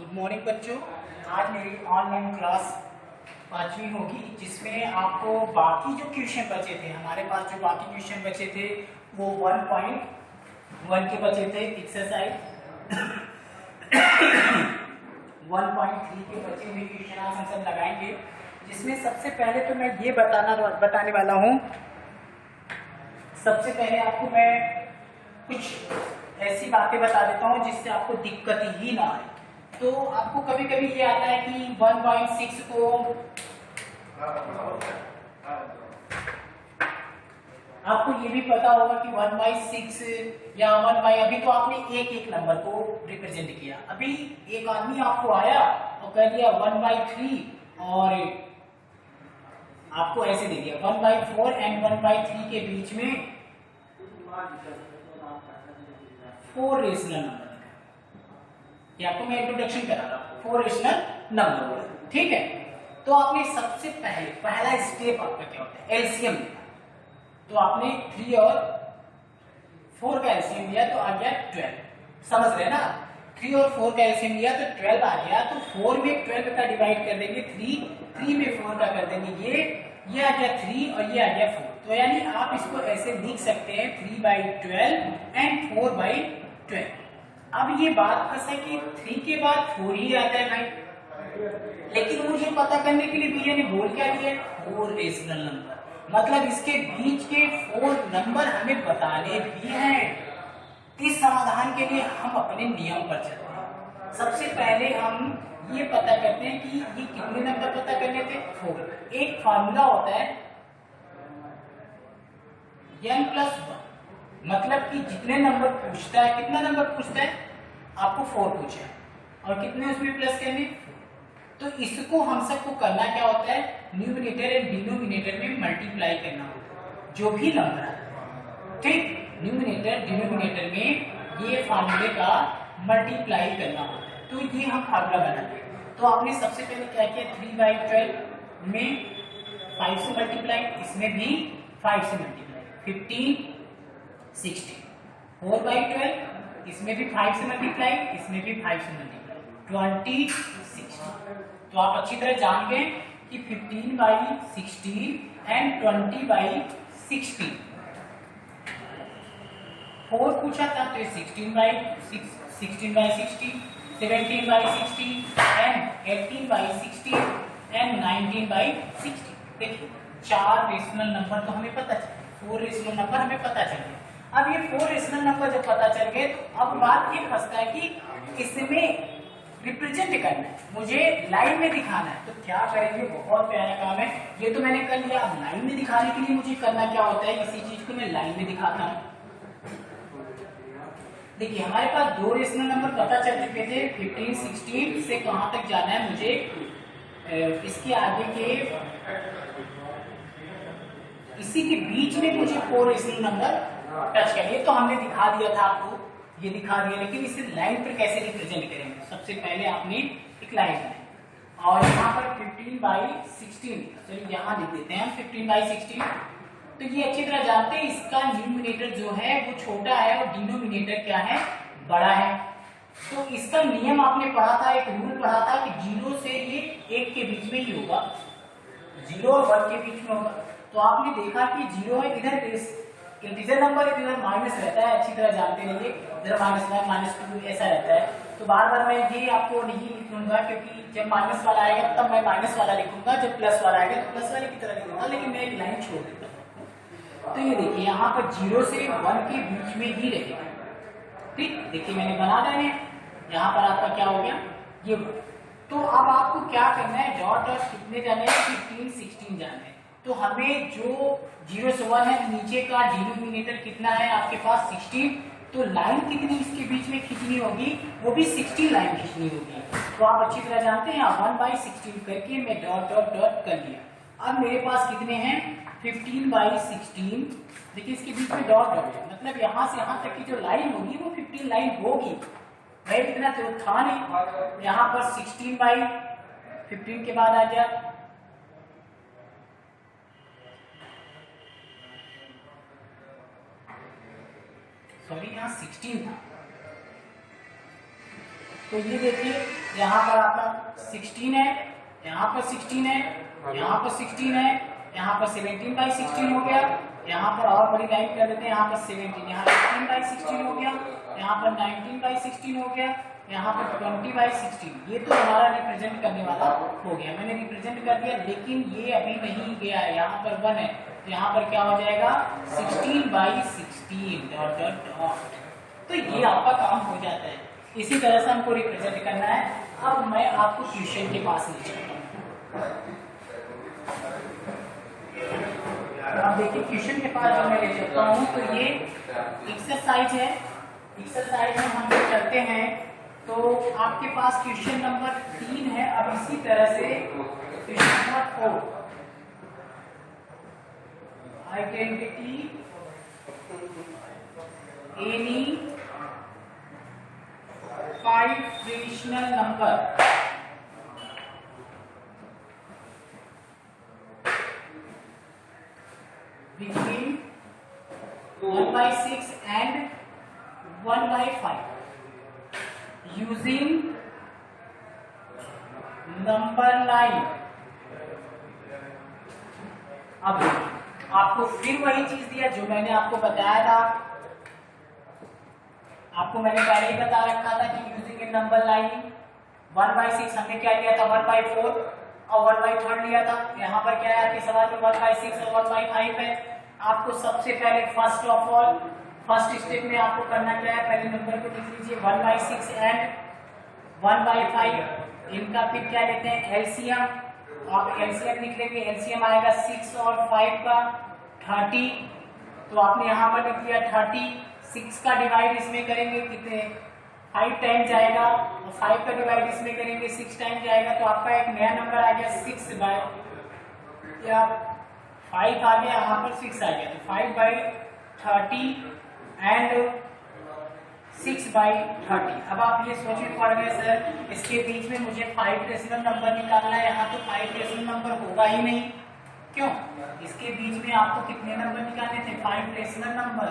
Good morning बच्चों। आज मेरी ऑनलाइन क्लास 5वीं होगी, जिसमें आपको बाकी जो क्वेश्चन बचे थे, हमारे पास जो बाकी क्वेश्चन बचे थे वो 1.1 के बचे थे। एक्सरसाइज 1.3 के बचे हुए क्वेश्चन आज हम सब लगाएंगे, जिसमें सबसे पहले तो मैं ये बताने वाला हूँ। सबसे पहले आपको मैं कुछ ऐसी बातें बता देता हूँ जिससे आपको दिक्कत ही ना आए। तो आपको कभी कभी ये आता है कि 1.6 को आपको ये भी पता होगा कि 1/6 या 1 अभी तो आपने एक एक नंबर को रिप्रेजेंट किया। अभी एक आदमी आपको आया और कह दिया 1/3 और आपको ऐसे दे दिया 1/4 एंड 1/3 के बीच में 4 रेशनल नंबर। ये आपको मैं इंट्रोडक्शन करा रहा हूँ, 4 रेशनल नंबर। ठीक है, तो आपने सबसे पहला स्टेप आपका क्या होता है, एलसीएम लेना। तो आपने 3 और 4 का एलसीएम लिया तो आ गया 12। समझ रहे हैं ना, 3 और 4 का एलसीएम लिया तो 12 आ गया। तो 4 में 12 का डिवाइड कर देंगे 3 में 4 का कर देंगे, ये आ गया 3 और ये आ गया 4। तो यानी आप इसको ऐसे लिख सकते हैं 3/12 एंड 4/12। अब ये बात ऐसा है कि 3 के बाद 4 ही आता है भाई, लेकिन मुझे पता करने के लिए भैया ने बोल क्या दिया, 4 रेशनल नंबर। मतलब इसके बीच के 4 नंबर हमें बताने भी हैं। इस समाधान के लिए हम अपने नियम पर चलते हैं। सबसे पहले हम ये पता करते हैं कि ये कितने नंबर पता करने थे, 4। एक फार्मूला होता है n+1, मतलब कि जितने नंबर पूछता है, कितना नंबर पूछता है आपको 4 पूछा है और कितने उसमें प्लस करने। तो इसको हम सबको करना क्या होता है, न्यूमिनेटर एंड डिनोमिनेटर में मल्टीप्लाई करना होता है जो भी नंबर है। ठीक, न्यूमिनेटर डिनोमिनेटर में ये फार्मूले का मल्टीप्लाई करना होता है। तो ये हम फार्मूला बनाते हैं। तो आपने सबसे पहले क्या किया, 3/12 में 5 से मल्टीप्लाई, इसमें भी 5 से मल्टीप्लाई, 15 16। 4/12 इसमें भी 5 से मल्टीप्लाई, इसमें भी 5 से मल्टीप्लाई, 20 60। तो आप अच्छी तरह जान गए कि 15/16 एंड 20/16। 4 पूछा था तो 16/16, 17/16 एंड 18/16 एंड 19/16। देखिए 4 रेशनल नंबर तो हमें पता चले, 4 रेशनल नंबर हमें पता चल गए। अब ये 4 रेशनल नंबर जब पता चल गए तो अब बात ये फंसता है कि इसमें रिप्रेजेंट करना है, मुझे लाइन में दिखाना है। तो क्या करेंगे, बहुत प्यारा काम है। ये तो मैंने कर लिया, अब लाइन में दिखाने के लिए मुझे करना क्या होता है, इसी चीज को मैं लाइन में दिखाता हूँ। देखिए हमारे पास 2 रेशनल नंबर पता चल चुके थे, 15 16 से कहां तक जाना है मुझे, इसके आगे के इसी के बीच में मुझे 4 रेशनल नंबर टच करिए। तो हमने दिखा दिया था आपको, ये दिखा दिया, लेकिन इसे लाइन पर कैसे रिप्रेजेंट करेंगे। सबसे पहले आपने एक लाइन बनाई और यहाँ पर 15/16, चलिए यहाँ लिख देते हैं 15/16। तो ये अच्छी तरह जानते हैं इसका न्यूमिनेटर जो है वो छोटा है और डिनोमिनेटर क्या है, बड़ा है। तो इसका नियम आपने पढ़ा था, एक रूल पढ़ा था कि 0 से ये 1 के बीच में ही होगा, 0 और 1 के बीच में होगा। तो आपने देखा कि 0 है, इधर इंटीजर नंबर है, इधर माइनस रहता है, अच्छी तरह जानते रहिए, इधर -1 -2 ऐसा रहता है। तो बार बार मैं ये आपको नहीं लिखूंगा, क्योंकि जब माइनस वाला आएगा तब मैं माइनस वाला लिखूंगा, जब प्लस वाला आएगा तो प्लस वाले की तरह लिखूंगा, लेकिन मैं एक लाइन छोड़ देता हूँ। तो ये देखिए यहाँ पर 0 से 1 के बीच में ही रहेगा। ठीक, देखिए मैंने बना देने, यहाँ पर आपका क्या हो गया, ये। तो अब आपको क्या करना है, डॉट डॉट कितने जाने हैं, 15 16 जाने हैं। तो हमें जो 0 से 1 है, नीचे का डिनोमिनेटर कितना है आपके पास 16, तो लाइन कितनी इसके बीच में खींचनी होगी, वो भी 16 लाइन खींचनी होगी। तो आप अच्छी तरह जानते हैं, 1/16 करके मैं डॉट डॉट डॉट कर दिया। अब मेरे पास कितने हैं, 15/16। देखिए इसके बीच में डॉट डॉट है, मतलब यहाँ से यहाँ तक की जो लाइन होगी वो 15 लाइन होगी भाई, इतना तो था नहीं। यहाँ पर 16/15 के बाद आ गया, सॉरी यहाँ 16 था, तो ये देखिए यहाँ पर आपका 16 है, यहाँ पर 16 है, यहाँ पर 16 है, यहाँ पर 17/16 हो गया, यहाँ पर और बड़ी लाइन कर देते हैं, यहाँ पर 17, यहाँ 18/16 हो गया, यहाँ पर 19/16 हो गया, यहाँ पर 20/16। ये तो हमारा रिप्रेजेंट करने वाला हो गया, मैंने रिप्रेजेंट कर दिया, लेकिन ये अभी नहीं गया है, यहाँ पर 1 है, तो यहाँ पर क्या हो जाएगा 16/16 डॉट डॉट डॉट। तो ये आपका काम हो जाता है। इसी तरह से हमको रिप्रेजेंट करना है। अब मैं आपको क्वेश्चन के पास ले चलता हूँ। अब देखिए क्वेश्चन के पास जब मैं ले चलता हूँ तो ये एक्सरसाइज है। एक्सरसाइज में हम लोग करते हैं तो आपके पास क्वेश्चन नंबर 3 है। अब इसी तरह से question number 4, identity any 5 rational number between 1/6 and 1/5 using number line। अब आपको फिर वही चीज दिया जो मैंने आपको बताया था। आपको मैंने पहले ही बता रखा था कि यूजिंग इन नंबर लाइन 1/6 हमने क्या लिया था 1/4 और 1/3 लिया था। यहाँ पर क्या है आपके सवाल में 1/6 और 1/5 है। आपको सबसे पहले first of all first step में आपको करना क्या है, पहले नंबर को लिख लीजिए 1/6 एंड 1/5। इनका फिर क्या लेते हैं एलसीएम। आप एलसीएम लिख लेंगे, एलसीएम आएगा 6 और 5 का 30। तो आपने यहाँ पर लिख दिया 30। 6 का डिवाइड इसमें करेंगे कितने 5 टाइम जाएगा और 5 का डिवाइड इसमें करेंगे 6 टाइम जाएगा। तो आपका एक नया नंबर आ गया 6 बाय या 5 आ गया, यहाँ पर 6 आ गया। तो 5/30 एंड 6/30। अब आप ये सोचने पड़ गए सर इसके बीच में मुझे 5 रेशनल नंबर निकालना है। यहाँ तो 5 रेशनल नंबर होगा ही नहीं। क्यों? इसके बीच में आपको कितने नंबर निकालने थे 5 रेशनल नंबर।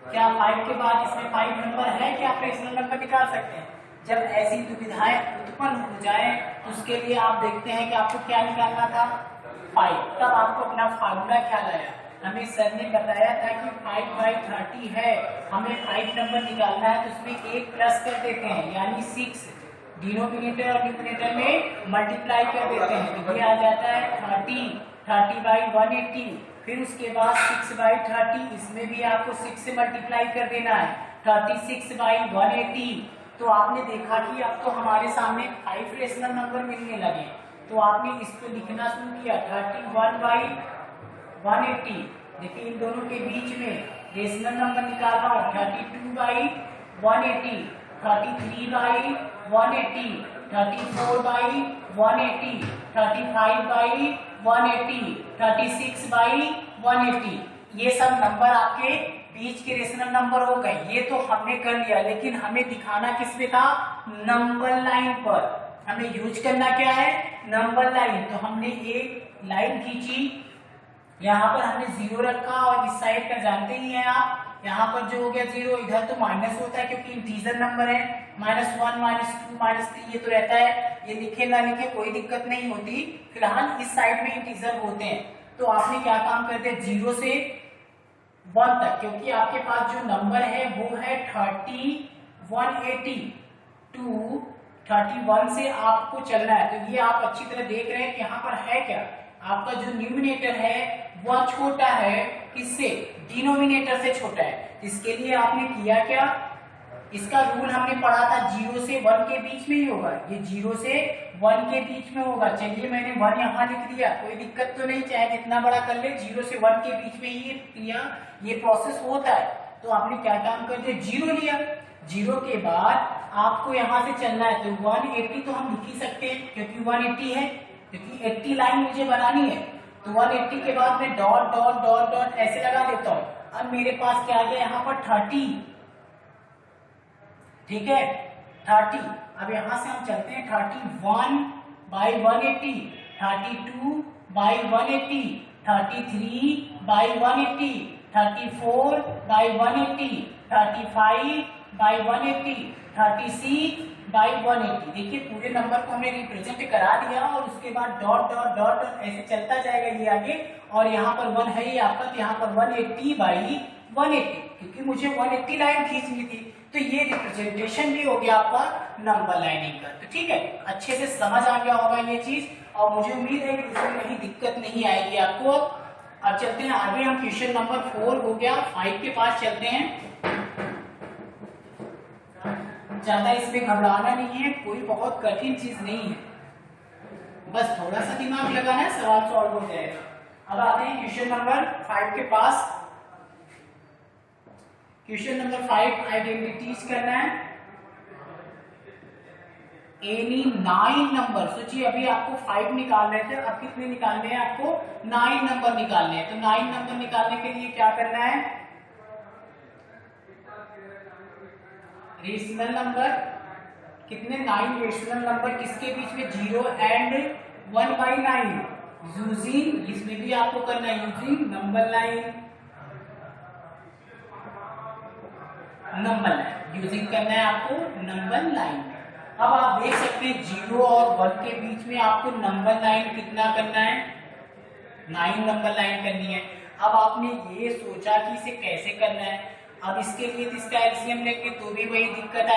क्या 5 के बाद इसमें 5 नंबर है कि आप रेशनल नंबर निकाल सकते हैं? जब ऐसी दुविधाएं उत्पन्न हो जाए तो उसके लिए आप देखते हैं कि आपको क्या निकालना था 5। तब आपको अपना फार्मूला क्या लाया, हमें सर ने बताया था कि 5/30 है, हमें 5 नंबर निकालना है तो उसमें एक प्लस कर देते हैं यानी 6 डिनोमिनेटर और न्यूमरेटर में मल्टीप्लाई कर देते हैं। तो ये आ जाता है 30/180। फिर उसके बाद 6/30 इसमें भी आपको 6 से मल्टीप्लाई कर देना है 36/180। तो आपने देखा कि अब तो हमारे सामने 5 रेशनल नंबर मिलने लगे। तो आपने इसको लिखना शुरू किया 31/180। देखिए इन दोनों के बीच में रेशनल नंबर निकाल रहा हूँ 32/180, 33/180, 34/180, 35/180, 36/180। ये सब नंबर आपके बीच के रेशनल नंबर हो गए। ये तो हमने कर लिया, लेकिन हमें दिखाना किस पे था नंबर लाइन पर। हमें यूज करना क्या है नंबर लाइन। तो हमने एक लाइन खींची, यहाँ पर हमने 0 रखा और इस साइड का जानते ही हैं आप, यहाँ पर जो हो गया 0, इधर तो माइनस होता है क्योंकि इंटीजर नंबर है। -1 -2 -3 ये तो रहता है, ये लिखे ना लिखे कोई दिक्कत नहीं होती। फिलहाल इस साइड में इंटीजर होते हैं। तो आपने क्या काम कर दिया 0 से 1 तक, क्योंकि आपके पास जो नंबर है वो है 3180 टू 31 से आपको चलना है। तो ये आप अच्छी तरह देख रहे हैं कि यहाँ पर है क्या, आपका जो न्यूमिनेटर है वह छोटा है किससे, डिनोमिनेटर से छोटा है। इसके लिए आपने किया क्या, इसका रूल हमने पढ़ा था 0 से 1 के बीच में ही होगा। ये 0 से 1 के बीच में होगा। चलिए मैंने 1 यहाँ लिख दिया, कोई दिक्कत तो नहीं, चाहे जितना बड़ा कर ले, 0 से 1 के बीच में ये प्रोसेस होता है। तो आपने क्या काम कर दिया 0 लिया। 0 के बाद आपको यहाँ से चलना है। तो 180 तो हम लिख ही सकते हैं क्योंकि 180 है, क्योंकि 80 लाइन मुझे बनानी है। तो 180 के बाद मैं डॉट डॉट डॉट डॉट ऐसे लगा देता हूँ। अब मेरे पास क्या आ गया यहाँ पर 30, ठीक है 30। अब यहाँ से हम चलते हैं 31/180, 32/180, 33/180, 34/180, बाई 180, 36 बाई 180। देखिए पूरे नंबर को हमने रिप्रेजेंट करा दिया और उसके बाद डॉट डॉट डॉट ऐसे चलता जाएगा ये आगे, और यहाँ पर 1 है ही आपका, तो यहाँ पर 180 बाई 180, क्योंकि मुझे 180 लाइन खींचनी थी, तो ये रिप्रेजेंटेशन भी हो गया आपका नंबर लाइनिंग का। तो ठीक है, अच्छे से समझ आ गया होगा ये चीज, और मुझे उम्मीद है कि इसमें कहीं दिक्कत नहीं आएगी आपको। अब चलते हैं आगे, हम क्वेश्चन नंबर 4 हो गया, 5 के पास चलते हैं। ज्यादा इसमें घबराना नहीं है, कोई बहुत कठिन चीज नहीं है, बस थोड़ा सा दिमाग लगाना है, सवाल सॉल्व हो जाएगा। अब आते हैं क्वेश्चन नंबर 5 के पास। क्वेश्चन नंबर 5 आइडेंटिटीज करना है। एनी 9 नंबर, सोचिए अभी आपको 5 निकाल रहे थे, अब कितने निकालने हैं आपको? 9 नंबर निकालने हैं। तो 9 नंबर निकालने के लिए क्या करना है? रेशनल नंबर, कितने? 9 रेशनल नंबर किसके बीच में? 0 एंड 1/9 यूजिंग, इसमें भी आपको करना है using number line, number line using करना है आपको नंबर लाइन। अब आप देख सकते हैं 0 और 1 के बीच में आपको नंबर लाइन कितना करना है? 9 नंबर लाइन करनी है। अब आपने ये सोचा कि इसे कैसे करना है, अब इसके लिए तो इसका एलसीएम लेंगे तो भी वही दिक्कत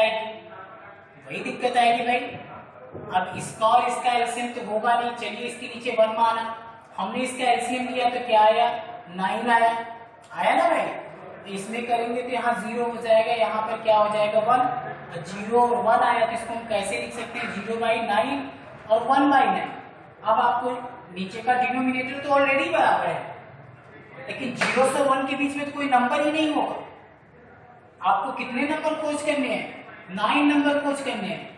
आएगी भाई। अब इसका और इसका एलसीएम तो होगा नहीं, चलिए इसके नीचे 1 माना, हमने इसका एलसीएम लिया तो क्या आया? 9 आया ना भाई। तो इसमें करेंगे तो यहाँ 0 हो जाएगा, यहाँ पर क्या हो जाएगा? 1। 0 और 1 आया तो इसको हम कैसे लिख सकते हैं? 0/9 और 1/9। अब आपको नीचे का डिनोमिनेटर तो ऑलरेडी बराबर है, लेकिन 0 से 1 के बीच में तो कोई नंबर ही नहीं होगा। आपको कितने नंबर खोज करने हैं? 9 नंबर खोज करने हैं।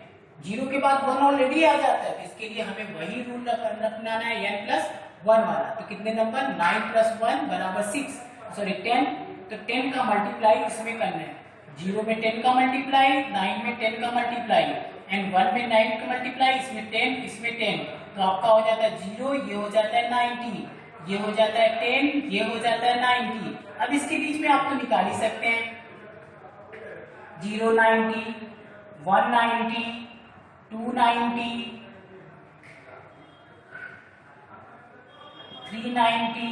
0 के बाद 1 ऑलरेडी आ जाता है, तो इसके लिए हमें वही रूल रखना है, n+1 वाला। तो कितने नंबर? 9 + 1 = 6, सॉरी 10। तो 10 का मल्टीप्लाई इसमें करना है, 0 में 10 का मल्टीप्लाई, 9 में 10 का मल्टीप्लाई, एंड 1 में 9 का मल्टीप्लाई, इसमें 10, इसमें 10। तो आपका हो जाता है 0, ये हो जाता है 90, ये हो जाता है 10, ये हो जाता है 90। अब इसके बीच में आप तो निकाल ही सकते हैं, 090, 190, 290, 390,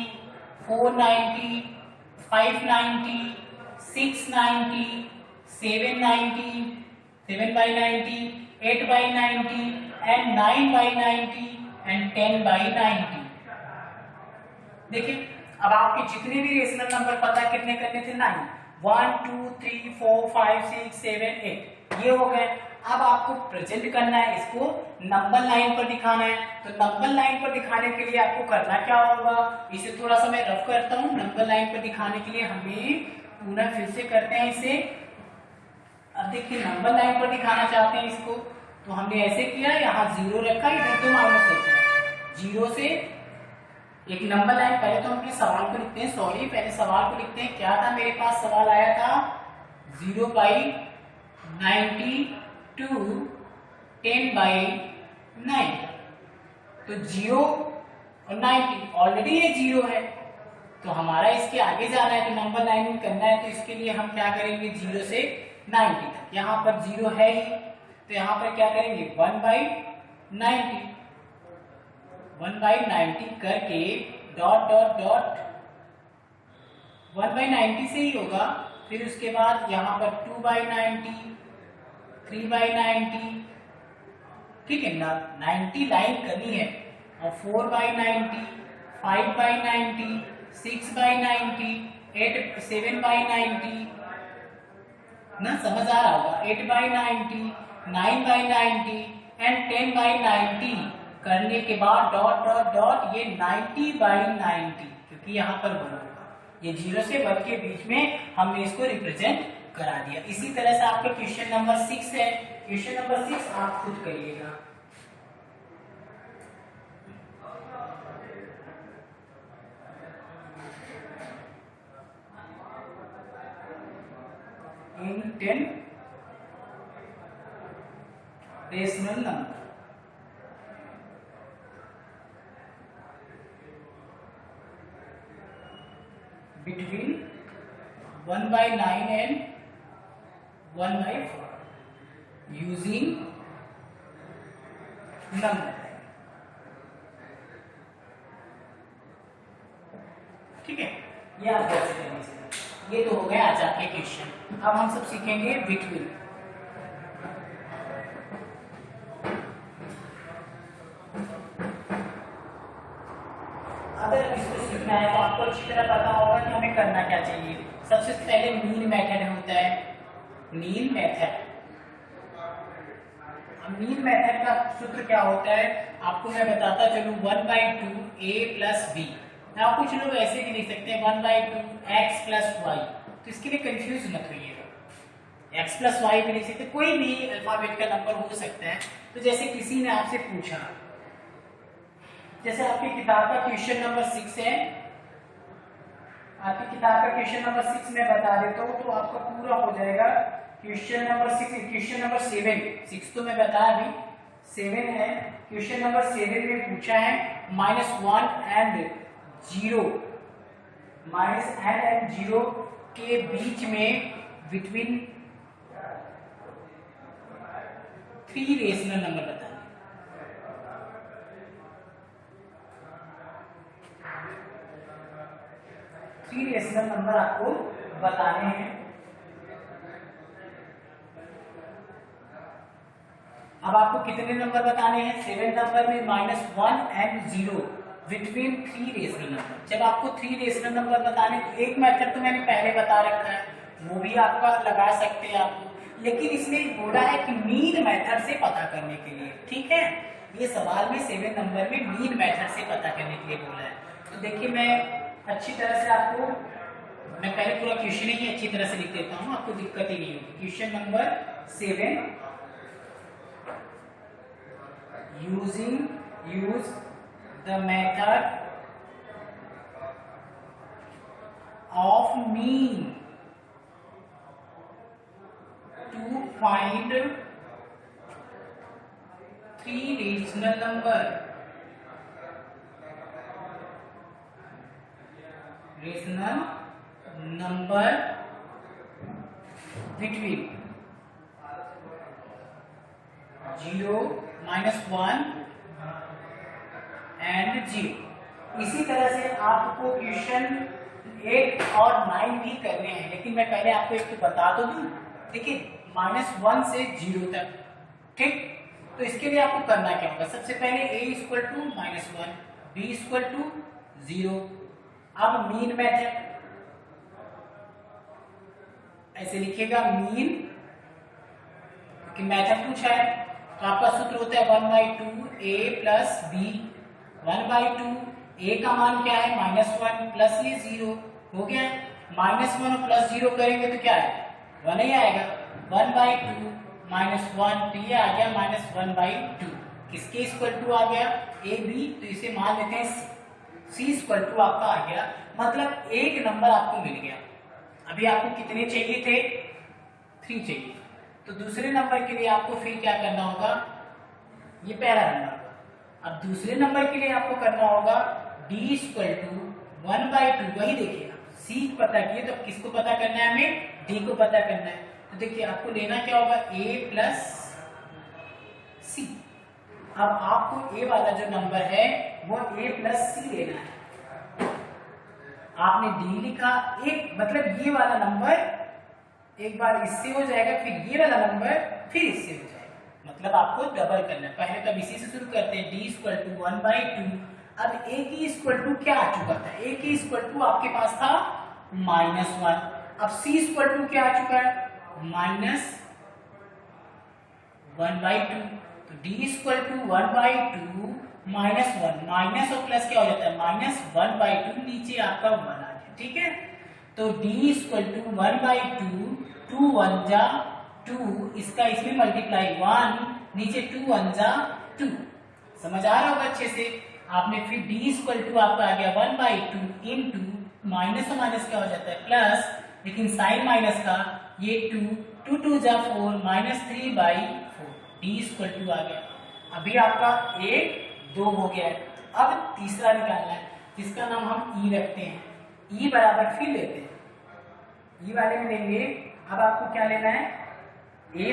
490, 590, 690, 790, 7/90, 8/90 and 9/90 and 10/90। देखिए अब आपके जितने भी रेशनल नंबर पता है कितने करने थे? 9। 1 2 3 4 5 6 7 8 ये हो गए। अब आपको प्रेजेंट करना है, इसको नंबर लाइन पर दिखाना है। तो नंबर लाइन पर दिखाने के लिए आपको करना क्या होगा? इसे थोड़ा सा मैं रफ करता हूँ। नंबर लाइन पर दिखाने के लिए हमें पूरा फिर से करते हैं इसे। अब देखिए नंबर लाइन पर दिखाना चाहते हैं इसको, तो हमने ऐसे किया, यहाँ 0 रखा, इधर तो माइनस होता है। 0 से एक नंबर लाइन, पहले तो हम अपने सवाल को लिखते हैं, सॉरी पहले सवाल को लिखते हैं। क्या था मेरे पास? सवाल आया था 0/92 10/9। तो 0 और 90 ऑलरेडी ये 0 है, तो हमारा इसके आगे जाना है, तो नंबर लाइनिंग करना है। तो इसके लिए हम क्या करेंगे? 0 से 90 तक, यहाँ पर 0 है ही, तो यहाँ पर क्या करेंगे? 1/90, 1/90 करके डॉट डॉट डॉट 1/90 से ही होगा। फिर उसके बाद यहाँ पर 2/90, 3/90, ठीक है ना, 90 लाइन करनी है। और 4/90, 5/90, 6/90, 7/90 ना, समझ आ रहा होगा। 8/90, 9/90 एंड 10/90 करने के बाद डॉट डॉट डॉट ये 90/90, क्योंकि यहाँ पर 1 होगा, ये 0 से 1 के बीच में हमने इसको रिप्रेजेंट करा दिया। इसी तरह से आपका क्वेश्चन नंबर 6 है। क्वेश्चन नंबर 6 आप खुद करिएगा। इन 10 rational number between 1/9 and 1/4 using number. ठीक है, ये आप कैसे करेंगे। ये तो हो गया आज आपके क्वेश्चन। अब हम सब सीखेंगे बिटवीन। अगर इसको सीखना है तो आपको अच्छी तरह पता होगा कि हमें करना क्या चाहिए। सबसे पहले मीन मेथड होता है, मीन मेथड। मीन मेथड का सूत्र क्या होता है आपको मैं बताता चलूं, 1/2 a प्लस b। आप कुछ लोग ऐसे भी लिख सकते हैं 1/2 x प्लस वाई, तो इसके लिए कंफ्यूज मत होइएगा। x प्लस वाई भी लिख सकते, कोई भी अल्फाबेट का नंबर हो सकता है। तो जैसे किसी ने आपसे पूछा, जैसे आपकी किताब का क्वेश्चन नंबर 6 है, आपकी किताब का क्वेश्चन नंबर 6 में बता देता हूं तो आपका पूरा हो जाएगा। क्वेश्चन नंबर 6, क्वेश्चन नंबर 7, 6 तो मैं बताया अभी, 7 है। क्वेश्चन नंबर 7 में पूछा है -1 एंड 0, -n एंड 0 के बीच में बिटवीन 3 रेशनल नंबर बताना। 3 रेशनल नंबर आपको बताने हैं। अब आपको कितने नंबर बताने हैं, 7 नंबर में -1 एंड 0 बिटवीन 3 रेशनल नंबर। जब आपको 3 रेशनल नंबर बताने, तो एक मेथड तो मैंने पहले बता रखा है, वो भी आपका लगा सकते हैं आप, लेकिन इसमें बोला है कि मीन मेथड से पता करने के लिए। ठीक है, ये सवाल में 7 नंबर में मीन मेथड से पता करने के लिए बोला है। तो देखिए मैं अच्छी तरह से आपको, मैं पहले पूरा क्वेश्चन ही अच्छी तरह से लिख देता हूँ, आपको दिक्कत ही नहीं होगी। Question number 7, use the method of mean to find 3 rational number between 0, -1 and 0। इसी तरह से आपको क्वेश्चन 8 और 9 भी करने हैं, लेकिन मैं पहले आपको एक तो बता तो दूं। देखिए -1 से 0 तक, ठीक। तो इसके लिए आपको करना क्या होगा, सबसे पहले a = -1, b = 0। अब मीन मेथड ऐसे लिखिएगा, मीन कि मेथड पूछा है तो आपका सूत्र होता है 1/2 a प्लस b। 1/2 a का मान क्या है, -1 प्लस ये 0 हो गया। -1 और प्लस 0 करेंगे तो क्या है, 1 ही आएगा। 1/2 -1 तो ये आ गया -1/2, किसके इक्वल टू आ गया, a b, तो इसे मान लेते हैं c इक्वल टू आपका आ गया, मतलब एक नंबर आपको मिल गया। अभी आपको कितने चाहिए थे, 3 चाहिए। तो दूसरे नंबर के लिए आपको फिर क्या करना होगा, ये पहला नंबर। अब दूसरे नंबर के लिए आपको करना होगा d = 1/2, वही देखिए c पता किए, तो किसको पता करना है, हमें d को पता करना है। तो देखिए आपको लेना क्या होगा, a प्लस c। अब आपको a वाला जो नंबर है वो a प्लस c लेना है। आपने d लिखा, एक मतलब ये वाला नंबर एक बार इससे हो जाएगा, फिर ये वाला नंबर फिर इससे हो जाएगा, मतलब आपको डबल करना है। पहले तो इसी से शुरू करते हैं, d = 1/2। अब a की इक्वल टू क्या आ चुका था, a की इक्वल टू आपके पास था -1। अब c इक्वल टू क्या आ चुका है, -1/2। तो d = 1/2 -1, माइनस और प्लस क्या हो जाता है, -1/2, नीचे आपका 1 आ गया। ठीक है, तो d = 1/2, 2 1 जा 2, इसका इसमें मल्टीप्लाई 1, नीचे 2 1 जा 2। समझ आ रहा होगा अच्छे से। आपने फिर d = आपका आ गया 1/2 इंटू माइनस और माइनस क्या हो जाता है, प्लस, लेकिन साइन माइनस का ये 2 2 जा 4, -3/4, d = आ गया। अभी आपका 1 2 हो गया है। अब तीसरा निकालना है, जिसका नाम हम e रखते हैं। e बराबर फिर लेते हैं, e वाले में लेंगे। अब आपको क्या लेना है, ए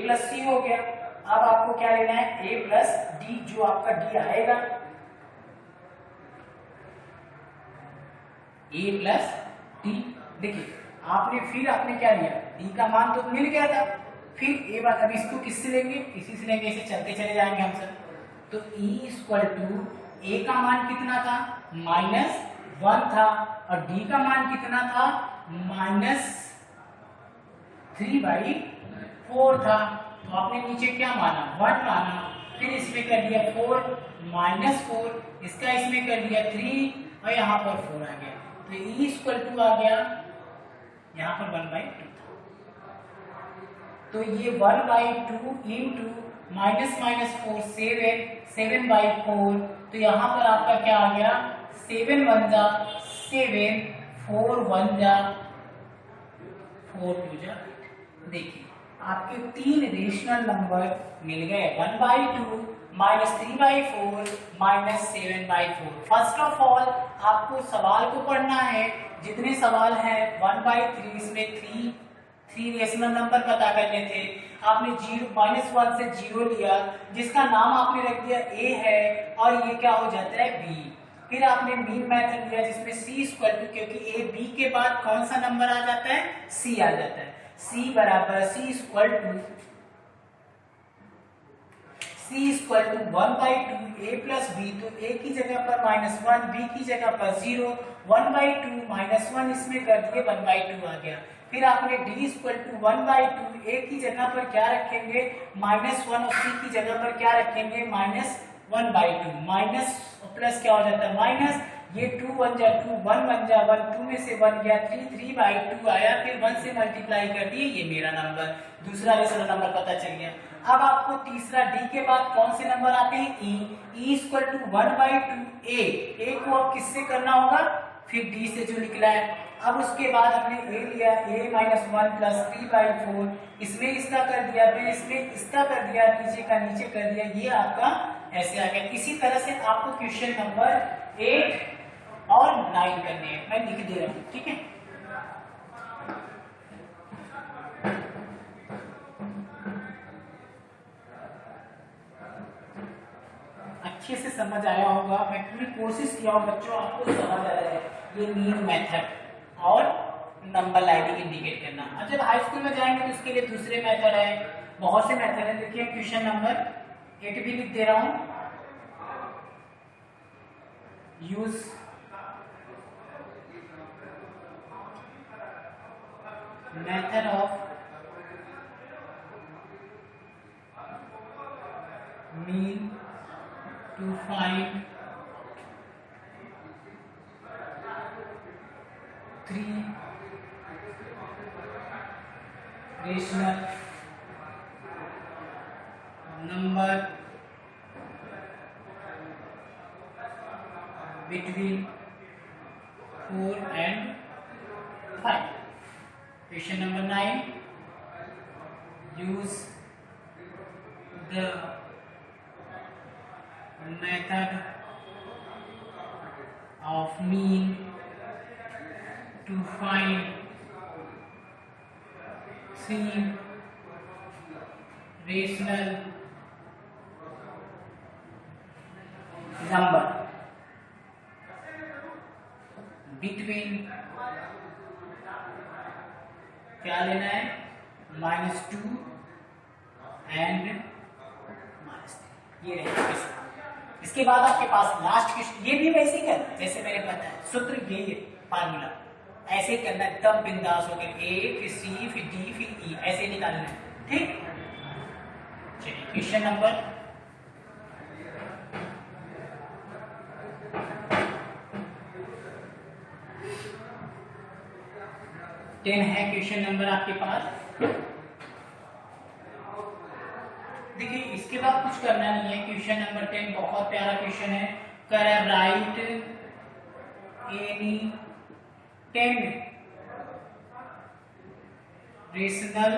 प्लस सी हो गया। अब आपको क्या लेना है, ए प्लस डी, जो आपका डी आएगा, ए प्लस डी। देखिए आपने क्या लिया, डी का मान तो मिल गया था, फिर ए बार अब इसको किससे लेंगे, इसी से लेंगे, इसे चलते चले जाएंगे हम सब। तो E इक्वल टू ए का मान कितना था, -1 था, और डी का मान कितना था, -3/4 था। तो आपने नीचे क्या माना, 1 माना, फिर इसमें कर दिया 4 -4, इसका इसमें कर दिया 3, और यहाँ पर 4 आ गया। तो E इक्वल टू आ गया, यहाँ पर 1/2 था। तो ये 1/2 इंटू -4 7/4, तो यहाँ पर आपका क्या आ गया, 7 1 जा 7, 4 1 जा 4 2 जा 8। देखिए आपके 3 रेशनल नंबर मिल गए, 1/2 -3/4 -7/4। फर्स्ट ऑफ ऑल आपको सवाल को पढ़ना है, जितने सवाल हैं 1/3, इसमें 3 रेशनल नंबर पता करने थे। आपने -1 से 0 लिया, जिसका नाम आपने रख दिया a है, और ये क्या हो जाता है b। फिर आपने मीन मेथड लिया, जिसमें c इक्वल टू, क्योंकि a b के बाद कौन सा नंबर आ जाता है, c आ जाता है। c equal to 1/2 a plus b, तो a की जगह पर -1, b की जगह पर 0, 1/2 -1 इसमें कर दिए, 1/2 आ गया। फिर आपने d इक्वल टू 1/2, a की जगह पर क्या रखेंगे, -1, और c की जगह पर क्या रखेंगे, -1/2, माइनस प्लस क्या हो जाता है, माइनस, ये 2 1 जा 2, 1 1 जा 1, 2 में से 1 गया 3, 3/2 आया, फिर 1 से मल्टीप्लाई कर दिए, ये मेरा नंबर, दूसरा रेशनल नंबर पता चल गया। अब आपको तीसरा d के बाद कौन से नंबर आते हैं, e इक्वल टू 1/2 a को अब किससे करना होगा, फिर d से जो निकला है। अब उसके बाद हमने a लिया, a-1 प्लस 3/4, इसमें इसका कर दिया, फिर इसमें इसका कर दिया, नीचे का नीचे कर दिया, ये आपका ऐसे आ गया। इसी तरह से आपको क्वेश्चन नंबर 8 और 9 करने हैं, मैं लिख दे रहा हूँ, ठीक है। अच्छे से समझ आया होगा, मैं पूरी कोशिश किया हूँ बच्चों, आपको समझ आ रहा है ये मीन मेथड और नंबर लाइनिंग इंडिकेट करना। अब जब हाई स्कूल में जाएंगे तो उसके लिए दूसरे मेथड है, बहुत से मेथड है। देखिए क्वेश्चन नंबर 8 भी लिख दे रहा हूं, use method of mean to find 3 rational number between 4 and 5. Question number 9. Use the method of mean to find 3 rational number between, क्या लेना है, -2 and -3, ये रहेगा। इसके बाद आपके पास लास्ट क्वेश्चन, ये भी वैसे ही करना है जैसे मैंने बताया, सूत्र ये फार्मूला ऐसे ही करना है, एकदम बिंदास हो गया, ए फिर सी फिर डी फिर ई, ऐसे निकालना है, ठीक। चलिए क्वेश्चन नंबर 10 है क्वेश्चन नंबर आपके पास। देखिए इसके बाद कुछ करना नहीं है, क्वेश्चन नंबर 10 बहुत प्यारा क्वेश्चन है। कर write any 10 rational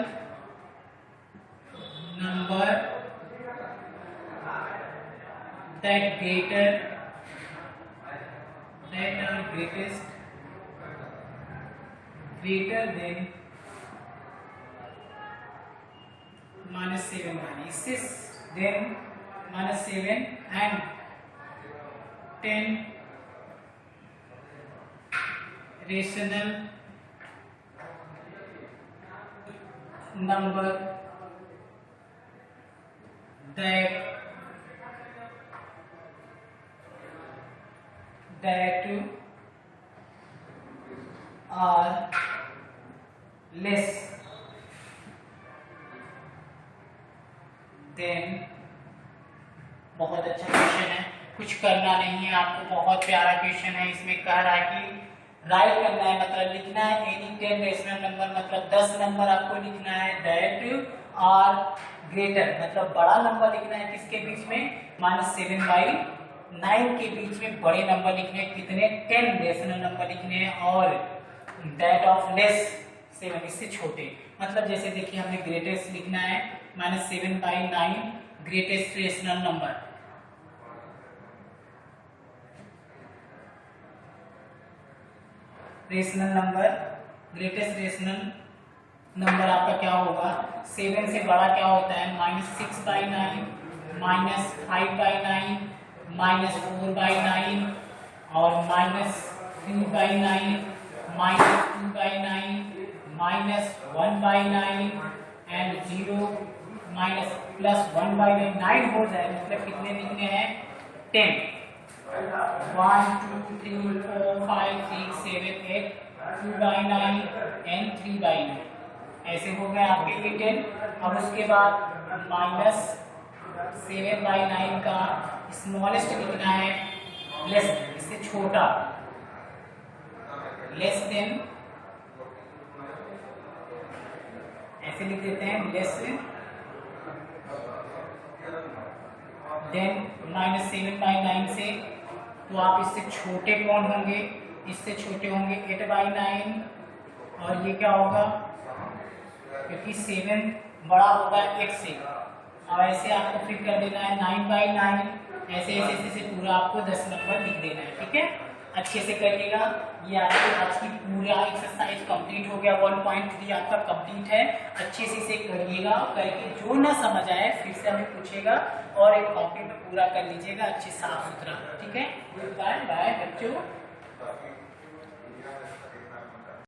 number that are greater than -7 वाली, इससे then -7 and 10 rational number that are less than। बहुत अच्छा क्वेश्चन है, कुछ करना नहीं है आपको, बहुत प्यारा क्वेश्चन है। इसमें कह रहा है कि राइट करना है, मतलब लिखना है एनी 10 रेशनल नंबर, मतलब 10 नंबर आपको लिखना है दैट आर ग्रेटर, मतलब बड़ा नंबर लिखना है किसके बीच में, -7/9 के बीच में बड़े नंबर लिखने हैं। कितने, 10 रेशनल नंबर लिखने हैं, और दैट ऑफ लेस 7, इससे छोटे। मतलब जैसे देखिए हमने ग्रेटेस्ट लिखना है, -7/9 greatest rational number, greatest rational number आपका क्या होगा, 7 से बड़ा क्या होता है, -6/9, -5/9, -4/9 और -3/9, -2/9, -1/9 एंड 0 +1/9, 9 हो जाए, मतलब कितने लिखने हैं, 10, 1 2 3 4 5 6 7 8, 2/9 एंड 3/9, ऐसे हो गए आपके ये 10। अब उसके बाद -7/9 का स्मॉलेस्ट लिखना है, लेस, इससे छोटा, लेस देन, ऐसे लिख देते हैं, लेस देन -7/9 से, तो आप इससे छोटे कौन होंगे, इससे छोटे होंगे 8/9, और ये क्या होगा, क्योंकि 7 बड़ा होगा 8 से, और ऐसे आपको फिर कर देना है 9/9, ऐसे ऐसे ऐसे पूरा आपको 10 नंबर लिख देना है, ठीक है। अच्छे से करिएगा। ये आपके आज की पूरा एक्सरसाइज कंप्लीट हो गया, 1.3 आपका कंप्लीट है। अच्छे से इसे करिएगा, करके जो ना समझ आए फिर से हमें पूछेगा और एक कॉपी पे पूरा कर लीजिएगा अच्छे साफ सुथरा, ठीक है। बाय बाय बच्चों।